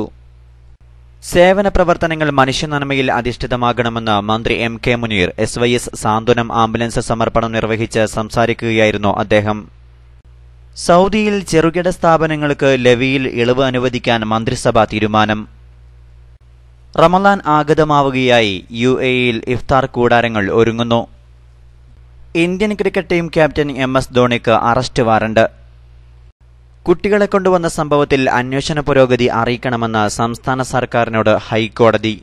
സേവന പ്രവർത്തനങ്ങൾ മനുഷ്യനന്മയിൽ അധിഷ്ഠിതമാകണമെന്ന് മന്ത്രി MK മുനീർ SYS സാന്ത്വനം ആംബുലൻസ് സമർപ്പണം നിർവഹിച്ച് സംസാരിക്കുകയായിരുന്നു അദ്ദേഹം. സൗദിയിൽ ചെറുകിട സ്ഥാപനങ്ങൾക്ക് ലെവിയിൽ ഇളവ് അനുവദിക്കാൻ മന്ത്രിസഭ തീരുമാനം. റമളാൻ ആഗതമാവുകയായി UAEയിൽ ഇഫ്താർ കൂടാരങ്ങൾ ഒരുങ്ങുന്നു. Indian cricket team captain MS ധോണിക്ക് അറസ്റ്റ് വാറണ്ട്. കുട്ടികളെ കൊണ്ടുവന്ന സംഭവത്തിൽ അന്വേഷണ പുരോഗതി അറിയിക്കണമെന്ന് സംസ്ഥാന സർക്കാരിനോട് ഹൈക്കോടതി.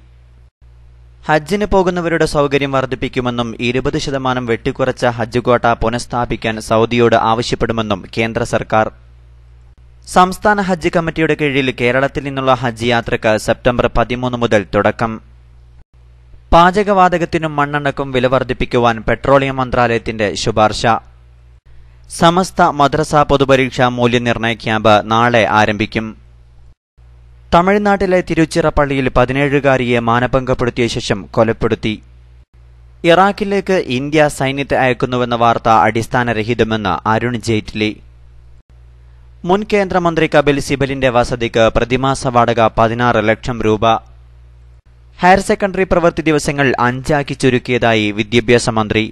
ഹജ്ജിന് പോകുന്നവരുടെ സൗകര്യം വർദ്ധിപ്പിക്കുമെന്നും 20% വെട്ടിക്കുറച്ച ഹജ്ജ് ക്വാട്ട പുനഃസ്ഥാപിക്കാൻ സൗദിയോട് ആവശ്യപ്പെടുമെന്നും കേന്ദ്ര സർക്കാർ. സംസ്ഥാന ഹജ്ജ് കമ്മിറ്റിയുടെ കീഴിൽ കേരളത്തിൽ നിന്നുള്ള ഹജ്ജ് യാത്രയ്ക്ക് സെപ്റ്റംബർ 13 മുതൽ തുടക്കം. പാചകവാതകത്തിനും മണ്ണെണ്ണയ്ക്കും വില വർദ്ധിപ്പിക്കുവാൻ പെട്രോളിയം മന്ത്രാലയത്തിന്റെ ശുപാർശ. സമസ്ത മദ്രസ പൊതുപരീക്ഷാ മൂല്യനിർണ്ണയ ക്യാമ്പ് നാളെ ആരംഭിക്കും. തമിഴ്നാട്ടിലെ തിരുച്ചിറപ്പള്ളിയിൽ 17-കാരിയെ മാനഭംഗപ്പെടുത്തിയ ശേഷം കൊലപ്പെടുത്തി. ഇറാഖിലേക്ക് ഇന്ത്യ സൈന്യത്തെ അയക്കുന്നുവെന്ന വാർത്ത അടിസ്ഥാനരഹിതമെന്ന് അരുൺ ജെയ്റ്റ്ലി. മുൻ കേന്ദ്രമന്ത്രി കപിൽ സിബലിന്റെ വസതിക്ക് പ്രതിമാസ വാടക 16 ലക്ഷം രൂപ. ഹയർ സെക്കൻഡറി പ്രവൃത്തി ദിവസങ്ങൾ 5 ചുരുക്കിയതായി വിദ്യാഭ്യാസ മന്ത്രി.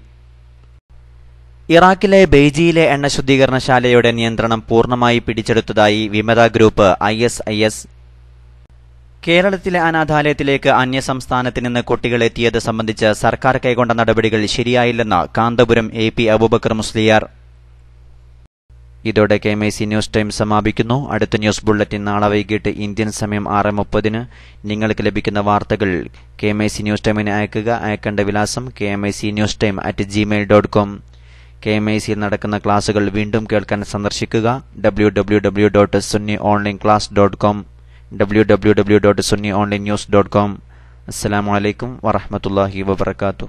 ഇറാഖിലെ ബെയ്ജിയിലെ എണ്ണ ശുദ്ധീകരണശാലയുടെ നിയന്ത്രണം പൂർണ്ണമായി പിടിച്ചെടുത്തതായി വിമത ഗ്രൂപ്പ് ISIS. കേരളത്തിലെ അനാഥാലയത്തിലേക്ക് അന്യസംസ്ഥാനത്ത് നിന്ന് കുട്ടികളെത്തിയത് സംബന്ധിച്ച് സർക്കാർ കൈക്കൊണ്ട നടപടികൾ ശരിയായില്ലെന്ന് കാന്തപുരം AP അബൂബക്കർ മുസ്ലിയാർ. ഇതോടെ KMIC ന്യൂസ് ടൈം സമാപിക്കുന്നു. അടുത്ത ന്യൂസ് ബുള്ളറ്റിൻ നാളെ വൈകിട്ട് ഇന്ത്യൻ സമയം 6:30 നിങ്ങൾക്ക് ലഭിക്കുന്ന വാർത്തകൾ KMIC ന്യൂസ് ടൈമിന് അയക്കുക. അയക്കേണ്ട വിലാസം kmicnewstime@gmail.com. KMICയിൽ നടക്കുന്ന ക്ലാസുകൾ വീണ്ടും കേൾക്കാൻ സന്ദർശിക്കുക www.sunnyonlineclass.com, www.sunnyonlinenews.com. അസ്സലാമു അലൈക്കും വറഹ്മത്തുള്ളാഹി വബറകാതുഹു.